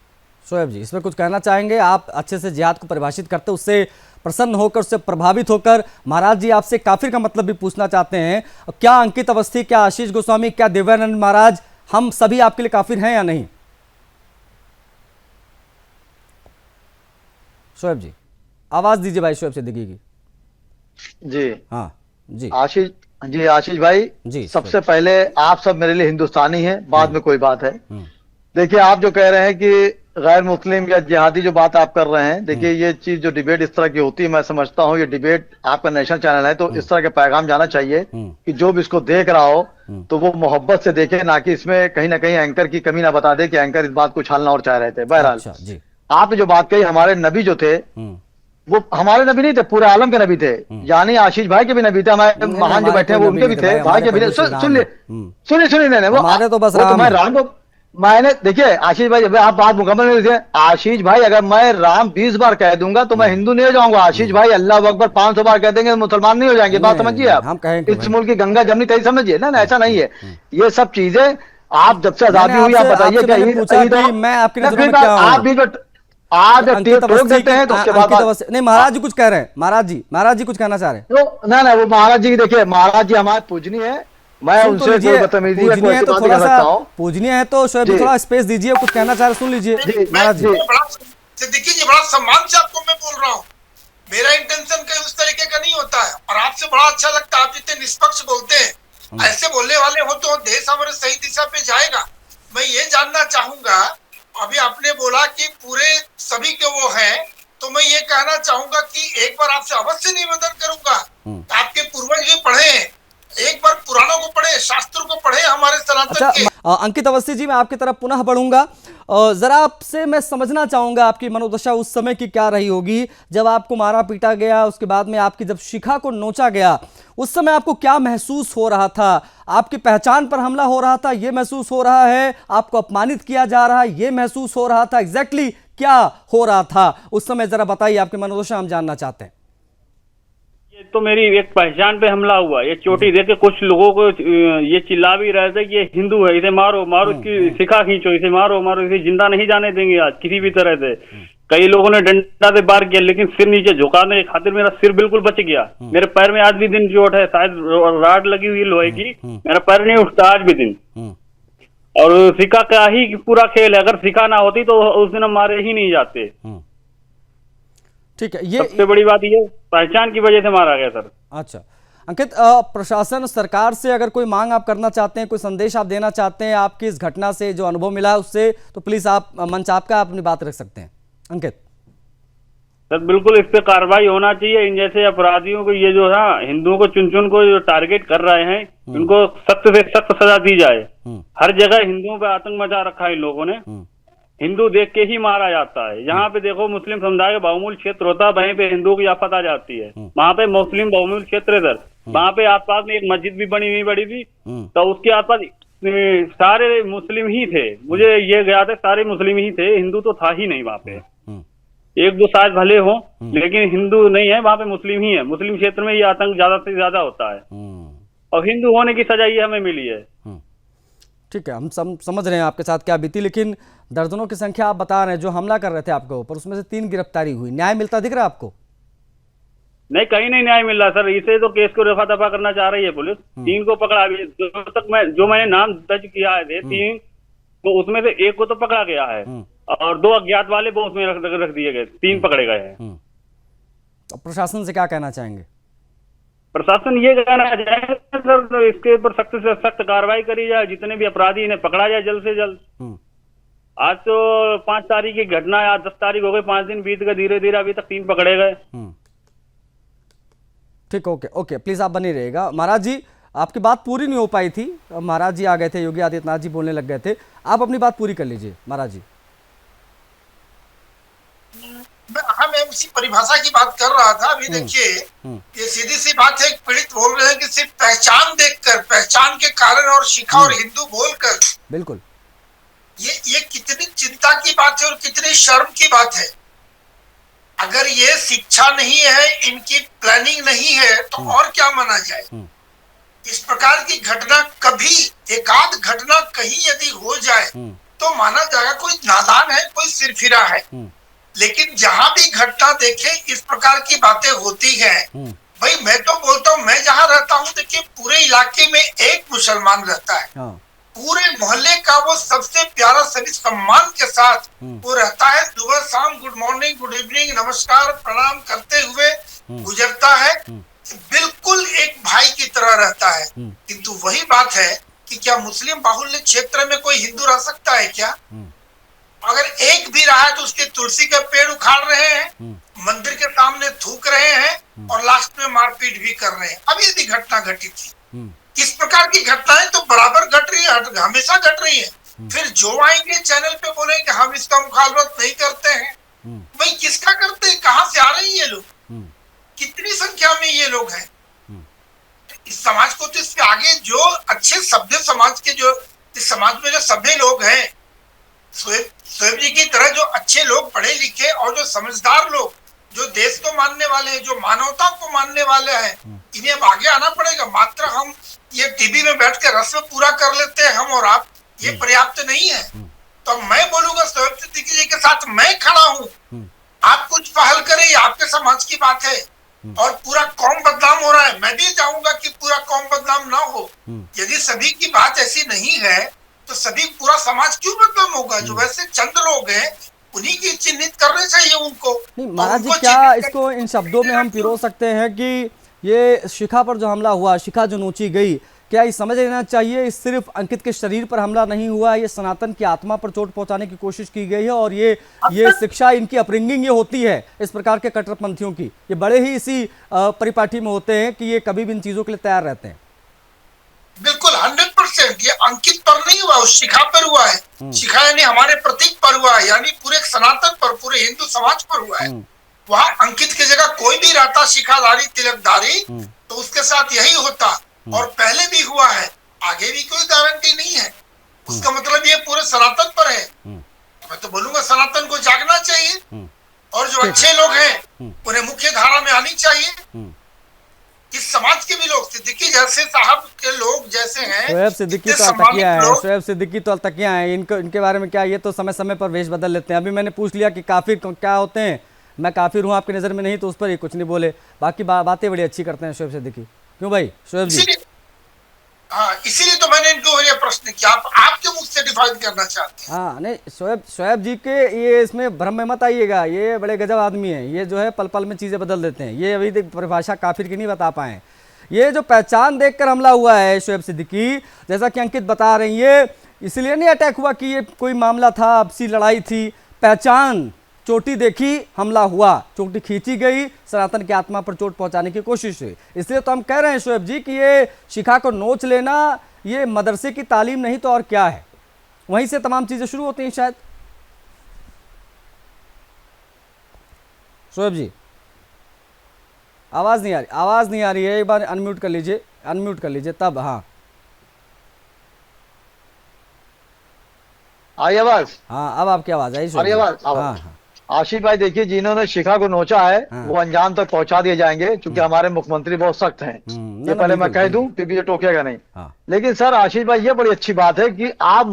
Speaker 1: शोएब जी, इसमें कुछ कहना चाहेंगे? आप अच्छे से जिहाद को परिभाषित करते, उससे प्रसन्न होकर, उससे प्रभावित होकर महाराज जी आपसे काफिर का मतलब भी पूछना चाहते हैं। क्या अंकित अवस्थी, क्या आशीष गोस्वामी, क्या दिव्यानंद महाराज, हम सभी आपके लिए काफिर हैं या नहीं? शोएब जी, आवाज दीजिए भाई शोएब सिद्दीकी की।
Speaker 4: जी
Speaker 1: हाँ जी,
Speaker 4: आशीष भाई
Speaker 1: जी,
Speaker 4: सबसे पहले आप सब मेरे लिए हिंदुस्तानी हैं, बाद में कोई बात है। देखिए, आप जो कह रहे हैं कि गैर मुस्लिम या जिहादी जो बात आप कर रहे हैं, देखिए ये चीज जो डिबेट इस तरह की होती है, मैं समझता हूँ ये डिबेट, आपका नेशनल चैनल है तो इस तरह के पैगाम जाना चाहिए कि जो भी इसको देख रहा हो तो वो मोहब्बत से देखे, ना कि इसमें कहीं ना कहीं एंकर की कमी ना बता दे कि एंकर इस बात को उछालना और चाह रहे थे। बहरहाल आपने जो बात कही, हमारे नबी जो थे वो हमारे नबी नहीं थे, पूरे आलम के नबी थे, यानी आशीष भाई के भी नबी थे, हमारे महान जो बैठे हैं वो उनके भी थे, भाई के भी। सुनिए
Speaker 1: हमारे तो बस
Speaker 4: राम को मैंने, देखिए आशीष भाई, आप बात मुकम्मल नहीं थे। आशीष भाई, अगर मैं राम 20 बार कह दूंगा तो मैं हिंदू नहीं हो जाऊंगा। आशीष भाई अल्लाह अकबर 500 बार कह देंगे तो मुसलमान नहीं हो जाएंगे। बात समझिए आप, इस मुल्क की गंगा जमनी कहीं समझिए ना, ऐसा नहीं है। ये सब चीजें आप जब से आजादी हुई, आप बताइए क्या आप टोक देते हैं तो उसके बाद
Speaker 1: नहीं। महाराज जी कुछ कह रहे हैं, महाराज जी कुछ कहना चाह रहे हैं।
Speaker 4: ना वो महाराज जी की, देखिए महाराज जी हमारे पूजनीय है, मैं उनसे कोई बदतमीजी या कोई
Speaker 1: तो थोड़ा सा पूजनीय है, तो शोएब जी थोड़ा स्पेस दीजिए, कुछ कहना चाह रहे सुन लीजिए महाराज जी।
Speaker 6: सिद्दीकी जी, बड़ा सम्मान से आपको मैं बोल रहा हूँ, मेरा इंटेंशन कहीं उस तरीके का नहीं होता है, और आपसे बड़ा अच्छा लगता है, आप जितने निष्पक्ष बोलते हैं, ऐसे बोलने वाले हो तो देश हमारे सही दिशा पे जाएगा। मैं ये जानना चाहूंगा, अभी आपने बोला कि पूरे सभी के वो हैं, तो मैं ये कहना चाहूंगा कि एक बार आपसे अवश्य निवेदन करूंगा, आपके पूर्वज भी पढ़े हैं, एक बार पुराणों को पढ़े, शास्त्रों को पढ़े, हमारे सनातन के।
Speaker 1: अंकित अवस्थी जी, मैं आपकी तरफ पुनः बढ़ूंगा। जरा आपसे मैं समझना चाहूंगा आपकी मनोदशा उस समय की क्या रही होगी जब आपको मारा पीटा गया, उसके बाद में आपकी जब शिखा को नोचा गया, उस समय आपको क्या महसूस हो रहा था? आपकी पहचान पर हमला हो रहा था, ये महसूस हो रहा है? आपको अपमानित किया जा रहा है, ये महसूस हो रहा था? एग्जैक्टली क्या हो रहा था उस समय, जरा बताइए, आपकी मनोदशा हम जानना चाहते हैं।
Speaker 5: ये तो मेरी एक पहचान पे हमला हुआ, ये चोटी देख के कुछ लोगों को ये चिल्ला भी रहे थे कि ये हिंदू है, इसे मारो मारो, इसकी शिखा खींचो, इसे मारो मारो, इसे जिंदा नहीं जाने देंगे आज किसी भी तरह से। कई लोगों ने डंडा से वार किया, लेकिन सिर नीचे झुकाने की खातिर मेरा सिर बिल्कुल बच गया। मेरे पैर में आज भी दिन चोट है, शायद राड लगी हुई लोहे की, मेरा पैर नहीं उठता आज भी दिन। और सिक्का का ही पूरा खेल है, अगर सिक्का ना होती तो उस दिन हम मारे ही नहीं जाते।
Speaker 1: ठीक है, ये
Speaker 5: सबसे बड़ी बात ये पहचान की वजह से मारा गया सर।
Speaker 1: अच्छा अंकित, प्रशासन सरकार से अगर कोई मांग आप करना चाहते हैं, कोई संदेश आप देना चाहते हैं आपकी इस घटना से जो अनुभव मिला है उससे, तो प्लीज आप मंच आपका, आप अपनी बात रख सकते हैं अंकित।
Speaker 5: सर बिल्कुल इस पे कार्रवाई होना चाहिए। इन जैसे अपराधियों को, ये जो है हिंदुओं को चुन चुन को जो टारगेट कर रहे हैं, इनको सख्त से सख्त सजा दी जाए। हर जगह हिंदुओं पे आतंक मचा रखा है इन लोगों ने। हिंदू देख के ही मारा जाता है। यहाँ पे देखो मुस्लिम समुदाय का बहुमूल्य क्षेत्र होता है, वहीं पे हिंदुओं की आफत आ जाती है। वहाँ पे मुस्लिम बहुमूल्य क्षेत्र है सर, वहाँ पे आसपास में एक मस्जिद भी बनी हुई बड़ी थी, तो उसके आसपास सारे मुस्लिम ही थे। मुझे ये गया था सारे मुस्लिम ही थे, हिंदू तो था ही नहीं वहाँ पे। एक दो शायद भले हो, लेकिन हिंदू नहीं है वहाँ पे, मुस्लिम ही है। मुस्लिम क्षेत्र में ये आतंक ज्यादा से ज्यादा होता है, और हिंदू होने की सजा ये हमें मिली है।
Speaker 1: ठीक है, हम समझ रहे हैं आपके साथ क्या बीती, लेकिन दर्जनों की संख्या आप बता रहे हैं जो हमला कर रहे थे आपके ऊपर, उसमें से 3 गिरफ्तारी हुई। न्याय मिलता दिख रहा है आपको?
Speaker 5: नहीं, कहीं नहीं न्याय मिल रहा सर। इसे तो केस को रफा दफा करना चाह रही है पुलिस। 3 को पकड़ा भी, जो मैंने नाम दर्ज किया है 3, तो उसमें से 1 को तो पकड़ा गया है, और 2 अज्ञात वाले वो उसमें रख दिए गए, 3 पकड़े गए हैं।
Speaker 1: तो प्रशासन से क्या कहना चाहेंगे?
Speaker 5: प्रशासन ये कहना चाहेंगे सर, इसके ऊपर सख्त से सख्त कार्रवाई करी जाए, जितने भी अपराधी इन्हें पकड़ा जाए जल्द से जल्द। आज तो 5 तारीख की घटना है, आज 10 तारीख हो गई, 5 दिन बीत गए, धीरे धीरे अभी तक 3 पकड़े गए।
Speaker 1: ठीक, ओके, प्लीज आप बने रहिएगा। महाराज जी, आपकी बात पूरी नहीं हो पाई थी, महाराज जी आ गए थे, योगी आदित्यनाथ जी बोलने लग गए थे, आप अपनी बात पूरी कर लीजिए महाराज जी।
Speaker 6: मैं उसी परिभाषा की बात कर रहा था। अभी देखिए, ये सीधी सी बात है, पीड़ित बोल रहे हैं कि सिर्फ पहचान देखकर, पहचान के कारण और शिखा और हिंदू बोलकर,
Speaker 1: बिल्कुल
Speaker 6: ये कितनी चिंता की बात है और कितनी शर्म की बात है। अगर ये शिक्षा नहीं है, इनकी प्लानिंग नहीं है, तो और क्या माना जाए। इस प्रकार की घटना कभी एकाध घटना कहीं यदि हो जाए तो माना जाएगा कोई नादान है, कोई सिरफिरा है। लेकिन जहां भी घटना देखे इस प्रकार की बातें होती है, भाई मैं तो बोलता हूँ, मैं जहाँ रहता हूँ, देखिए पूरे इलाके में एक मुसलमान रहता है, पूरे मोहल्ले का वो सबसे प्यारा, सभी सम्मान के साथ वो रहता है। सुबह शाम गुड मॉर्निंग, गुड इवनिंग, नमस्कार प्रणाम करते हुए गुजरता है, बिल्कुल एक भाई की तरह रहता है। किंतु वही बात है कि क्या मुस्लिम बाहुल्य क्षेत्र में कोई हिंदू रह सकता है क्या? अगर एक भी रहा है तो उसके तुलसी का पेड़ उखाड़ रहे हैं, मंदिर के सामने थूक रहे हैं, और लास्ट में मारपीट भी कर रहे हैं। अभी यदि घटना घटी थी, इस प्रकार की घटनाएं तो बराबर घट रही है, हमेशा घट रही है। फिर जो आएंगे चैनल पे बोलेंगे हम इसका मुखालफत नहीं करते हैं। भाई किसका करते हैं? कहाँ से आ रहे हैं ये लोग? कितनी संख्या में ये लोग हैं? इस समाज को तो इसके आगे जो अच्छे सभ्य समाज के, जो इस समाज में जो सभ्य लोग हैं, शोएब जी की तरह जो अच्छे लोग, पढ़े लिखे और जो समझदार लोग, जो देश को मानने वाले हैं, जो मानवता को मानने वाले हैं, इन्हें अब आगे आना पड़ेगा। मात्र हम ये टीवी में बैठ के रस्म पूरा कर लेते हैं हम और आप, ये पर्याप्त नहीं है। तो मैं बोलूंगा शोएब सिद्दीकी जी के साथ मैं खड़ा हूँ, आप कुछ पहल करें, ये आपके समाज की बात है। और पूरा कौम बदनाम हो रहा है, मैं भी चाहूंगा कि पूरा कौम बदनाम ना हो। यदि सभी की बात ऐसी नहीं है तो सभी, पूरा समाज क्यों बदनाम होगा? जो वैसे चंद लोग हैं उन्हीं की चिन्हित करने चाहिए उनको।
Speaker 1: नहीं महाराज जी, क्या इसको इन शब्दों में हम पिरो सकते हैं कि ये शिखा पर जो हमला हुआ, शिखा जो नोची गई, क्या ये समझ लेना चाहिए इस सिर्फ अंकित के शरीर पर हमला नहीं हुआ, ये सनातन की आत्मा पर चोट पहुंचाने की कोशिश की गई है, और ये शिक्षा, इनकी अपब्रिंगिंग ये होती है इस प्रकार के कट्टरपंथियों की, ये बड़े ही इसी परिपाटी में होते हैं कि ये कभी भी इन चीजों के लिए तैयार रहते हैं।
Speaker 6: बिल्कुल 100% ये अंकित पर नहीं हुआ, उस शिखा पर हुआ है। शिखा यानी हमारे प्रतीक पर हुआ है, यानी पूरे सनातन पर, पूरे हिंदू समाज पर हुआ है। वहाँ अंकित की जगह कोई भी रहता, शिखाधारी, तिलकधारी, तो उसके साथ यही होता, और पहले भी हुआ है, आगे भी कोई गारंटी नहीं है। उसका मतलब ये पूरे सनातन पर है। मैं तो बोलूंगा सनातन को जागना चाहिए, और जो अच्छे लोग हैं उन्हें मुख्य धारा में आनी चाहिए। इस समाज के भी लोग, सिद्दीकी जैसे साहब के लोग जैसे हैं,
Speaker 1: शोएब सिद्दीकी
Speaker 6: इतने
Speaker 1: तो
Speaker 6: सम्मानित
Speaker 1: अलतकिया है,
Speaker 6: लोग,
Speaker 1: शोएब सिद्दीकी तो अलतकिया है, इनके बारे में क्या, ये तो समय समय पर वेश बदल लेते हैं। अभी मैंने पूछ लिया कि काफिर क्या होते हैं, मैं काफिर हूँ आपकी नज़र में नहीं, तो उस पर ही कुछ नहीं बोले। बाकी बातें बड़ी अच्छी करते हैं शोएब सिद्दीकी। क्यों भाई शोएब जी?
Speaker 6: हाँ, इसीलिए तो मैंने इनको ये प्रश्न किया, आप क्यों मुझसे डिफाइन करना चाहते हैं?
Speaker 1: हाँ नहीं, शोएब जी के ये इसमें भ्रम में मत आइएगा, ये बड़े गजब आदमी हैं, ये जो है पल पल में चीज़ें बदल देते हैं। ये अभी तक परिभाषा काफिर की नहीं बता पाए। ये जो पहचान देखकर हमला हुआ है शोएब सिद्दीकी, जैसा कि अंकित बता रही है, इसलिए नहीं अटैक हुआ कि ये कोई मामला था, आपसी लड़ाई थी। पहचान, चोटी देखी, हमला हुआ, चोटी खींची गई, सनातन की आत्मा पर चोट पहुंचाने की कोशिश हुई। इसलिए तो हम कह रहे हैं शोएब जी कि ये शिखा को नोच लेना, ये मदरसे की तालीम नहीं तो और क्या है। वहीं से तमाम चीजें शुरू होती हैं शायद। शोएब जी आवाज नहीं आ रही है, एक बार अनम्यूट कर लीजिए तब। हाँ
Speaker 4: आई आवाज?
Speaker 1: हाँ अब आपकी आवाज आई शोएब जी।
Speaker 4: आवाज?
Speaker 1: हाँ हाँ
Speaker 4: आशीष भाई देखिए, जिन्होंने शिखा को नोचा है
Speaker 1: हाँ।
Speaker 4: वो अंजाम तक पहुंचा दिए जाएंगे, क्योंकि हमारे मुख्यमंत्री बहुत सख्त हैं। ये पहले मैं कह दूं, क्योंकि ये टोकेगा नहीं।
Speaker 1: हाँ।
Speaker 4: लेकिन सर आशीष भाई, ये बड़ी अच्छी बात है कि आप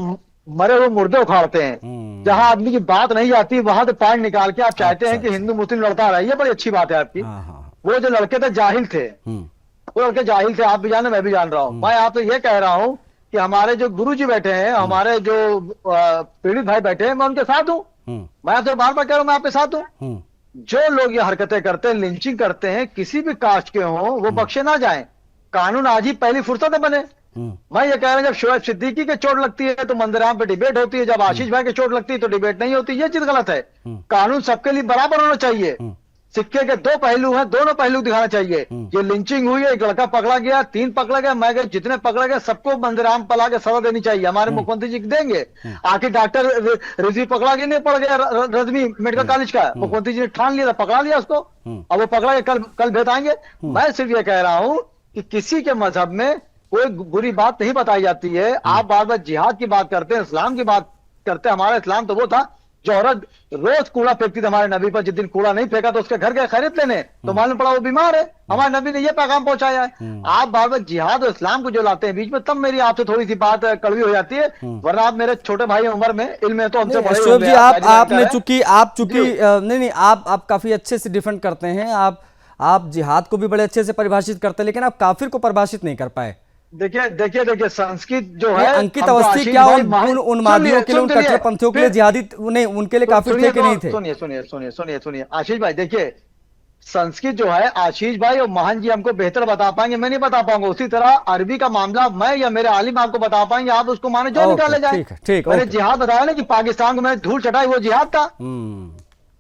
Speaker 4: मरे हुए मुर्दे उखाड़ते हैं। जहां आदमी की बात नहीं आती वहां तो पॉइंट निकाल के आप चाहते हैं कि हिंदू मुस्लिम लड़ता रहे। ये बड़ी अच्छी बात है आपकी। वो जो लड़के थे जाहिल थे, वो लड़के जाहिल थे, आप भी जान, मैं भी जान रहा हूँ। मैं आपसे ये कह रहा हूँ कि हमारे जो गुरु जी बैठे हैं, हमारे जो पीड़ित भाई बैठे हैं, मैं उनके साथ हूँ। मैं आपसे बार बार कह रहा हूँ, मैं आपके साथ हूँ। जो लोग ये हरकतें करते हैं, लिंचिंग करते हैं, किसी भी कास्ट के हों, वो बख्शे ना जाएं। कानून आज ही पहली फुर्सत में बने। मैं ये कह रहा हूं, जब शोएब सिद्दीकी के चोट लगती है तो मंदिराम पे डिबेट होती है, जब आशीष भाई के चोट लगती है तो डिबेट नहीं होती। ये चीज गलत है। कानून सबके लिए बराबर होना चाहिए। सिक्के के दो पहलू हैं, दोनों पहलू दिखाना चाहिए। ये लिंचिंग हुई है, एक लड़का पकड़ा गया, 3 पकड़ा गया, मैं जितने पकड़े गए सबको मंदिराम पला के सजा देनी चाहिए। हमारे मुख्यमंत्री जी देंगे। आखिर डॉक्टर रिजवी पकड़ा के नहीं पड़ गया, रजवी मेडिकल कॉलेज का, मुख्यमंत्री जी ने ठान लिया था, पकड़ा लिया उसको। अब वो पकड़ा के कल भेटाएंगे। मैं सिर्फ ये कह रहा हूं कि किसी के मजहब में कोई बुरी बात नहीं बताई जाती है। आप बार बार जिहाद की बात करते हैं, इस्लाम की बात करते हैं। हमारा इस्लाम तो वो था जो औरत रोज कूड़ा फेंकती थी हमारे नबी पर। जिस दिन कूड़ा नहीं फेंका तो उसके घर गए खैरियत लेने, तो मालूम पड़ा वो बीमार है। हमारे नबी ने ये पैगाम पहुंचाया है। आप बार बार जिहाद और इस्लाम को जो लाते हैं बीच में, तब मेरी आपसे थोड़ी सी बात कड़वी हो जाती है। वरना आप मेरे छोटे भाई उम्र में, इल्म में तो हमसे बड़े
Speaker 1: शोएब जी, आपने चूंकि नहीं, आप काफी अच्छे से डिफेंड करते हैं। आप जिहाद को भी बड़े अच्छे से परिभाषित करते हैं, लेकिन आप काफिर को परिभाषित नहीं कर पाए।
Speaker 4: देखिए संस्कृत जो है,
Speaker 1: अंकित अवस्थी क्या उन मादियों के लिए, उन कट्टरपंथियों के लिए जिहादी नहीं, उनके लिए काफिर थे कि नहीं थे?
Speaker 4: सुनिए आशीष भाई, देखिए संस्कृत जो है, आशीष भाई और महान जी हमको बेहतर बता पाएंगे, मैं नहीं बता पाऊंगा। उसी तरह अरबी का मामला मैं या मेरे आलिम आपको बता पाएंगे, आप उसको माने जो निकाले जाए।
Speaker 1: ठीक,
Speaker 4: मैंने जिहाद बताया ना कि पाकिस्तान को मैंने धूल चटाई, वो जिहाद था।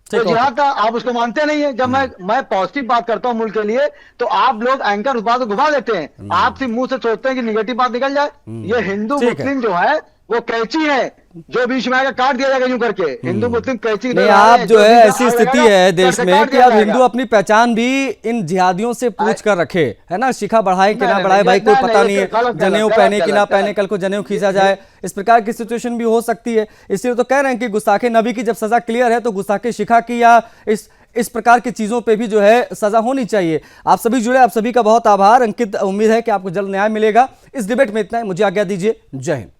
Speaker 4: तो जिहाद था, आप उसको मानते नहीं है। जब मैं पॉजिटिव बात करता हूं मुल्क के लिए, तो आप लोग एंकर उस बात को घुमा देते हैं। आप सिर्फ मुंह से सोचते हैं कि निगेटिव बात निकल जाए। ये हिंदू मुस्लिम जो है वो कैंची है, जो बीच में आएगा काट दिया जाएगा यूं करके। हिंदू मुस्लिम कैंची
Speaker 1: नहीं, आप जो है ऐसी स्थिति है देश में कि अब हिंदू अपनी पहचान भी इन जिहादियों से पूछ कर रखे, है ना। शिखा बढ़ाए कि ना बढ़ाए भाई कोई पता नहीं है, जनेऊ पहने कि ना पहने, कल को जनेऊ खींचा जाए, इस प्रकार की सिचुएशन भी हो सकती है। इसलिए तो कह रहे हैं कि गुस्ताखे नबी की जब सजा क्लियर है तो गुस्ताखे शिखा की या इस प्रकार की चीजों पे भी जो है सजा होनी चाहिए। आप सभी जुड़े, आप सभी का बहुत आभार। अंकित, उम्मीद है कि आपको जल्द न्याय मिलेगा। इस डिबेट में इतना ही, मुझे आज्ञा दीजिए। जय हिंद।